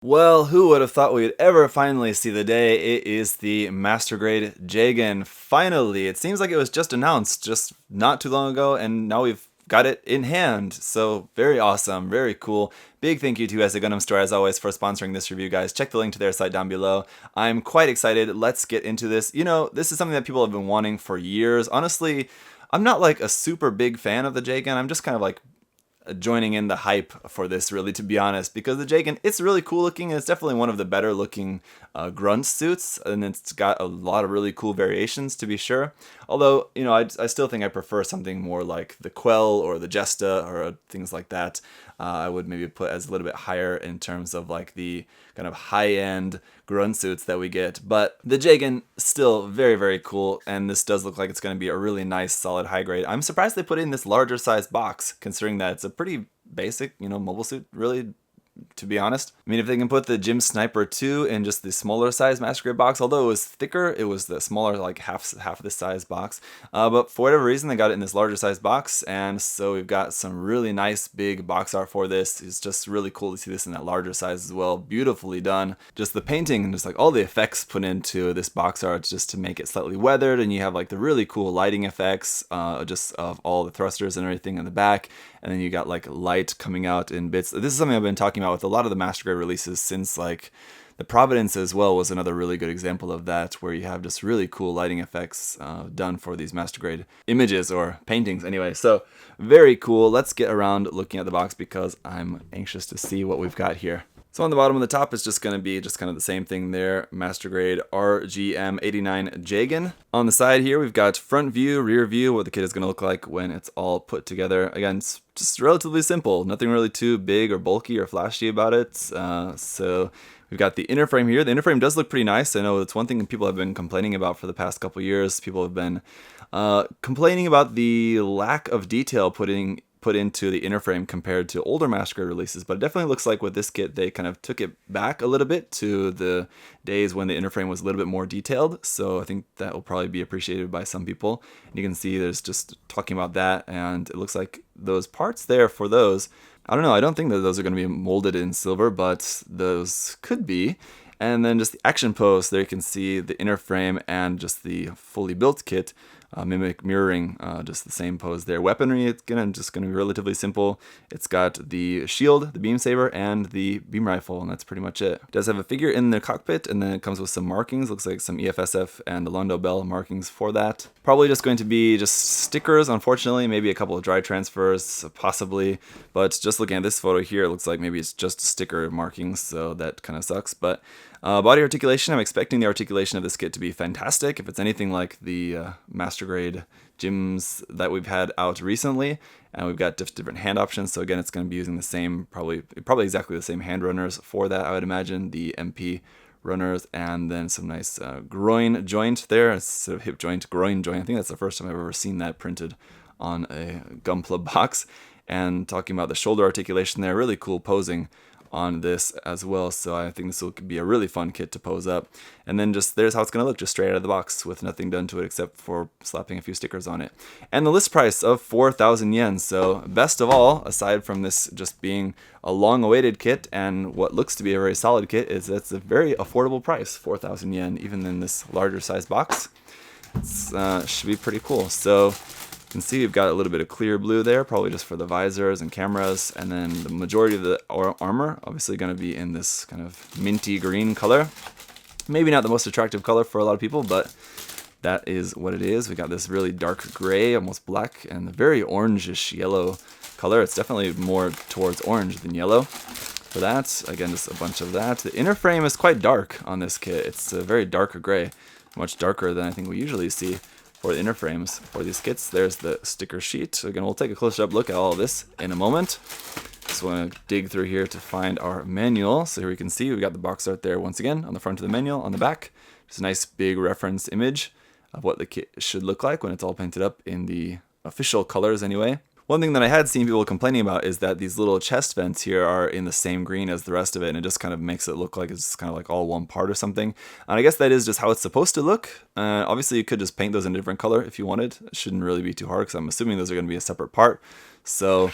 Well, who would have thought we'd ever finally see the day? It is the Master Grade Jegan. Finally, it seems like it was just announced just not too long ago, and now we've got it in hand. So very awesome, very cool. Big thank you to Gundam Store as always for sponsoring this review, guys. Check the link to their site down below. I'm quite excited. Let's get into this. You know, this is something that people have been wanting for years. Honestly, I'm not like a super big fan of the Jegan. I'm just kind of like joining in the hype for this, really, to be honest, because the Jegan, it's really cool looking, and it's definitely one of the better looking grunt suits, and it's got a lot of really cool variations, to be sure. Although, you know, I still think I prefer something more like the Quell or the Jesta or things like that. I would maybe put as a little bit higher in terms of like the kind of high-end grunt suits that we get. But the Jegan, still very, very cool, and this does look like it's going to be a really nice, solid high grade. I'm surprised they put in this larger size box, considering that it's a pretty basic, you know, mobile suit, really, to be honest. I mean, if they can put the Gym Sniper 2 in just the smaller size Master Grade box, although it was thicker, it was the smaller, like half of the size box. But for whatever reason, they got it in this larger size box, and so we've got some really nice big box art for this. It's just really cool to see this in that larger size as well. Beautifully done. Just the painting and just like all the effects put into this box art just to make it slightly weathered, and you have like the really cool lighting effects just of all the thrusters and everything in the back. And then you got like light coming out in bits. This is something I've been talking about with a lot of the Master Grade releases since like the Providence as well was another really good example of that, where you have just really cool lighting effects done for these Master Grade images or paintings anyway. So very cool. Let's get around looking at the box because I'm anxious to see what we've got here. So on the bottom of the top is just going to be just kind of the same thing there, Master Grade RGM89 Jegan. On the side here, we've got front view, rear view, what the kit is going to look like when it's all put together. Again, it's just relatively simple, nothing really too big or bulky or flashy about it. So we've got the inner frame here. The inner frame does look pretty nice. I know it's one thing people have been complaining about for the past couple years. People have been complaining about the lack of detail put into the inner frame compared to older Master Grade releases, but it definitely looks like with this kit they kind of took it back a little bit to the days when the inner frame was a little bit more detailed, so I think that will probably be appreciated by some people. And you can see there's just talking about that, and it looks like those parts there for those, I don't know, I don't think that those are going to be molded in silver, but those could be. And then just the action post, there you can see the inner frame and just the fully built kit mirroring just the same pose there. Weaponry, it's just gonna be relatively simple. It's got the shield, the beam saber, and the beam rifle, and that's pretty much it. It does have a figure in the cockpit, and then it comes with some markings. Looks like some EFSF and the Londo Bell markings for that. Probably just going to be just stickers, unfortunately. Maybe a couple of dry transfers, possibly. But just looking at this photo here, it looks like maybe it's just sticker markings, so that kind of sucks. But body articulation, I'm expecting the articulation of this kit to be fantastic. If it's anything like the Master Grade gyms that we've had out recently, and we've got different hand options. So again, it's going to be using the same, probably exactly the same hand runners for that, I would imagine, the MP runners, and then some nice groin joint there, instead of hip joint, groin joint. I think that's the first time I've ever seen that printed on a Gunpla box. And talking about the shoulder articulation there, really cool posing on this as well, so I think this will be a really fun kit to pose up. And then just there's how it's going to look, just straight out of the box with nothing done to it except for slapping a few stickers on it. And the list price of 4,000 yen, so best of all, aside from this just being a long-awaited kit and what looks to be a very solid kit, is it's a very affordable price, 4,000 yen, even in this larger size box. It should be pretty cool. So you can see we've got a little bit of clear blue there, probably just for the visors and cameras, and then the majority of the armor obviously going to be in this kind of minty green color. Maybe not the most attractive color for a lot of people, but that is what it is. We got this really dark gray, almost black, and a very orangish yellow color. It's definitely more towards orange than yellow. For that, again, just a bunch of that. The inner frame is quite dark on this kit. It's a very dark gray, much darker than I think we usually see for the inner frames for these kits. There's the sticker sheet. Again, we'll take a closer up look at all of this in a moment. Just want to dig through here to find our manual. So here we can see we've got the box art there once again on the front of the manual. On the back, just a nice big reference image of what the kit should look like when it's all painted up in the official colors anyway. One thing that I had seen people complaining about is that these little chest vents here are in the same green as the rest of it, and it just kind of makes it look like it's kind of like all one part or something. And I guess that is just how it's supposed to look. Obviously, you could just paint those in a different color if you wanted. It shouldn't really be too hard because I'm assuming those are going to be a separate part. So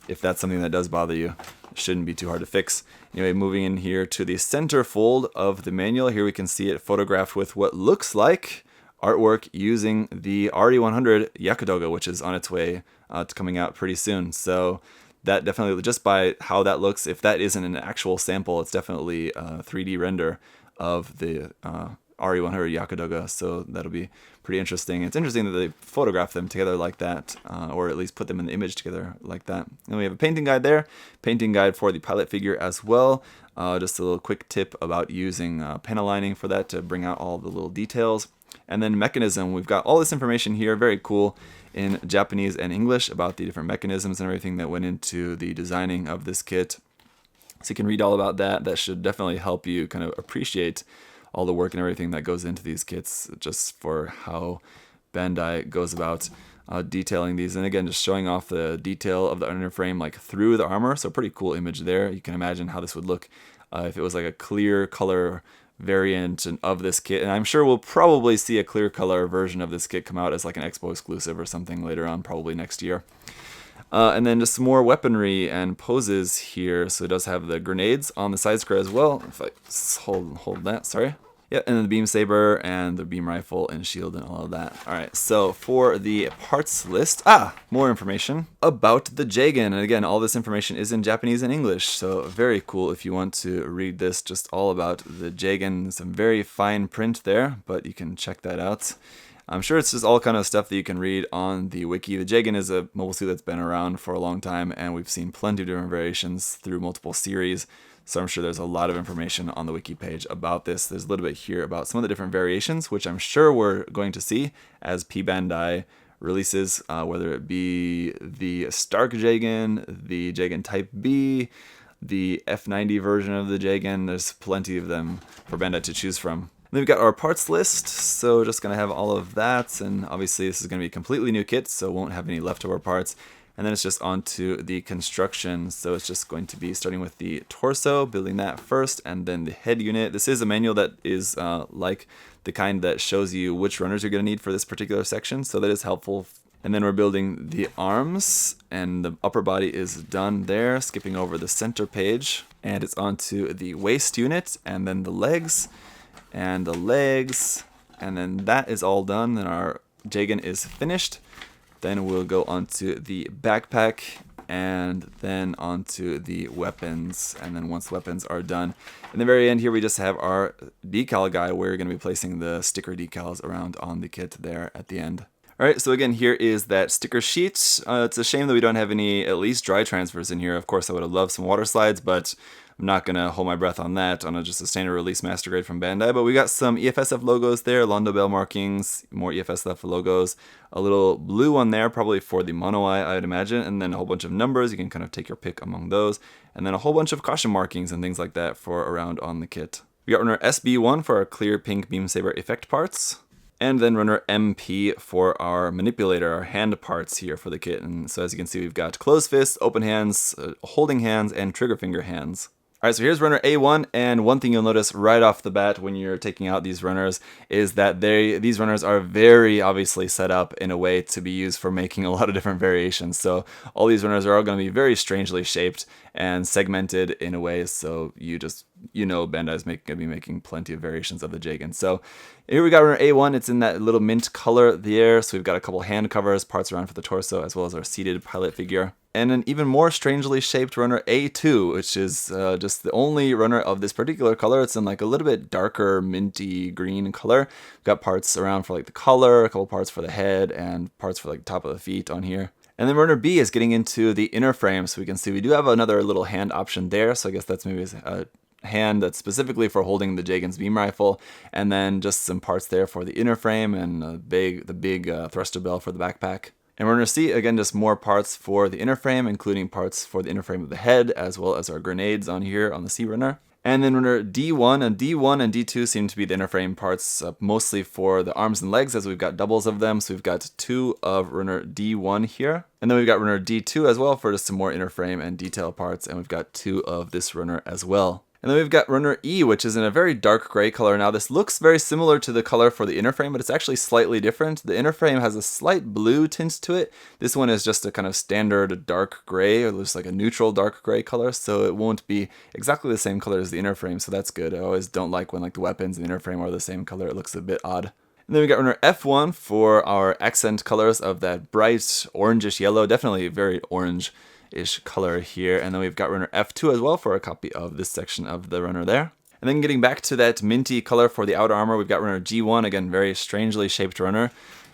if that's something that does bother you, it shouldn't be too hard to fix. Anyway, moving in here to the center fold of the manual, here we can see it photographed with what looks like artwork using the RE100 Yakudoga, which is on its way to coming out pretty soon. So that definitely, just by how that looks, if that isn't an actual sample, it's definitely a 3D render of the RE100 Yakudoga, so that'll be pretty interesting. It's interesting that they photograph them together like that, or at least put them in the image together like that. And we have a painting guide there, painting guide for the pilot figure as well. Just a little quick tip about using panel lining for that to bring out all the little details. And then mechanism, we've got all this information here, very cool, in Japanese and English about the different mechanisms and everything that went into the designing of this kit. So you can read all about that. That should definitely help you kind of appreciate all the work and everything that goes into these kits, just for how Bandai goes about detailing these. And again, just showing off the detail of the underframe like through the armor. So pretty cool image there. You can imagine how this would look if it was like a clear color variant of this kit. And I'm sure we'll probably see a clear color version of this kit come out as like an Expo exclusive or something later on, probably next year. And then just some more weaponry and poses here. So it does have the grenades on the side square as well. If I hold that, sorry. Yeah, and then the beam saber and the beam rifle and shield and all of that. All right, so for the parts list, more information about the Jegan. And again, all this information is in Japanese and English, so very cool if you want to read this, just all about the Jegan. Some very fine print there, but you can check that out. I'm sure it's just all kind of stuff that you can read on the wiki. The Jegan is a mobile suit that's been around for a long time, and we've seen plenty of different variations through multiple series. So I'm sure there's a lot of information on the wiki page about this. There's a little bit here about some of the different variations, which I'm sure we're going to see as P Bandai releases, whether it be the Stark Jegan, the Jegan Type B, the F90 version of the Jegan. There's plenty of them for Bandai to choose from. Then we've got our parts list, so just going to have all of that, and obviously this is going to be a completely new kit, so won't have any leftover parts. And then it's just onto the construction, so it's just going to be starting with the torso, building that first, and then the head unit. This is a manual that is like the kind that shows you which runners you're going to need for this particular section, so that is helpful. And then we're building the arms, and the upper body is done there, skipping over the center page, and it's onto the waist unit, and then the legs, and the legs, and then that is all done. Then our Jegan is finished. Then we'll go onto the backpack, and then onto the weapons. And then once weapons are done, in the very end here we just have our decal guy, where you're going to be placing the sticker decals around on the kit there at the end. Alright, so again, here is that sticker sheet. It's a shame that we don't have any, at least, dry transfers in here. Of course, I would have loved some water slides, but I'm not going to hold my breath on that on just a standard release master grade from Bandai. But we got some EFSF logos there, Londo Bell markings, more EFSF logos, a little blue one there, probably for the mono eye, I would imagine, and then a whole bunch of numbers. You can kind of take your pick among those, and then a whole bunch of caution markings and things like that for around on the kit. We got runner SB1 for our clear pink beam saber effect parts. And then runner MP for our manipulator, our hand parts here for the kit. And so as you can see, we've got closed fists, open hands, holding hands, and trigger finger hands. Alright, so here's runner A1, and one thing you'll notice right off the bat when you're taking out these runners is that these runners are very obviously set up in a way to be used for making a lot of different variations. So all these runners are all going to be very strangely shaped and segmented in a way so you know Bandai's going to be making plenty of variations of the Jegan. So here we got runner A1, it's in that little mint color there, so we've got a couple hand covers, parts around for the torso, as well as our seated pilot figure. And an even more strangely shaped runner A2, which is just the only runner of this particular color. It's in like a little bit darker minty green color. We've got parts around for like the collar, a couple parts for the head, and parts for like the top of the feet on here. And then runner B is getting into the inner frame, so we can see we do have another little hand option there, so I guess that's maybe a hand that's specifically for holding the Jegan's beam rifle, and then just some parts there for the inner frame and the big thruster bell for the backpack. And runner C, again, just more parts for the inner frame, including parts for the inner frame of the head, as well as our grenades on here on the C runner. And then runner D1 and D2 seem to be the inner frame parts, mostly for the arms and legs, as we've got doubles of them. So we've got 2 of runner D1 here. And then we've got runner D2 as well for just some more inner frame and detail parts, and we've got 2 of this runner as well. And then we've got runner E, which is in a very dark gray color. Now this looks very similar to the color for the inner frame, but it's actually slightly different. The inner frame has a slight blue tint to it. This one is just a kind of standard dark gray, or looks like a neutral dark gray color, so it won't be exactly the same color as the inner frame, so that's good. I always don't like when like the weapons and the inner frame are the same color. It looks a bit odd. And then we got runner F1 for our accent colors of that bright orangish yellow, definitely very orange-ish color here. And then we've got runner F2 as well for a copy of this section of the runner there. And then getting back to that minty color for the outer armor, we've got runner G1, again, very strangely shaped runner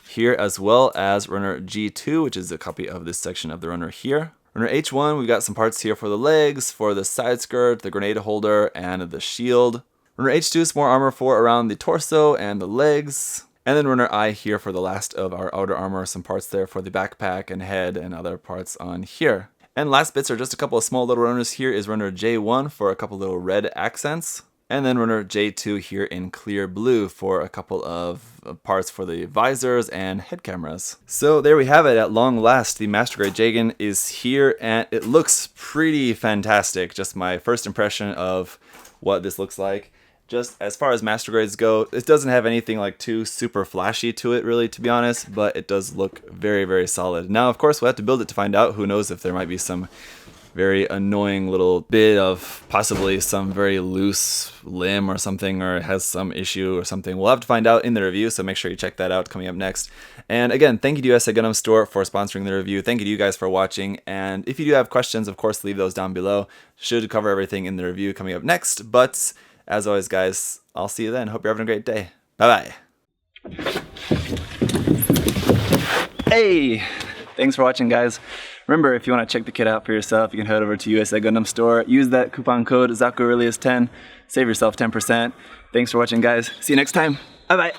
here, as well as runner G2, which is a copy of this section of the runner here. Runner H1, we've got some parts here for the legs, for the side skirt, the grenade holder, and the shield. Runner H2 is more armor for around the torso and the legs. And then runner I here for the last of our outer armor, some parts there for the backpack and head and other parts on here. And last bits are just a couple of small little runners. Here is runner J1 for a couple little red accents. And then runner J2 here in clear blue for a couple of parts for the visors and head cameras. So there we have it. At long last, the Master Grade Jegan is here, and it looks pretty fantastic. Just my first impression of what this looks like. Just as far as Master Grades go, it doesn't have anything like too super flashy to it, really, to be honest, but it does look very, very solid. Now, of course, we'll have to build it to find out. Who knows if there might be some very annoying little bit of possibly some very loose limb or something, or it has some issue or something. We'll have to find out in the review, so make sure you check that out coming up next. And again, thank you to USA Gundam Store for sponsoring the review. Thank you to you guys for watching, and if you do have questions, of course, leave those down below. Should cover everything in the review coming up next, but as always, guys, I'll see you then. Hope you're having a great day. Bye-bye. Hey! Thanks for watching, guys. Remember, if you want to check the kit out for yourself, you can head over to USA Gundam Store. Use that coupon code ZakuAurelius10. Save yourself 10%. Thanks for watching, guys. See you next time. Bye-bye.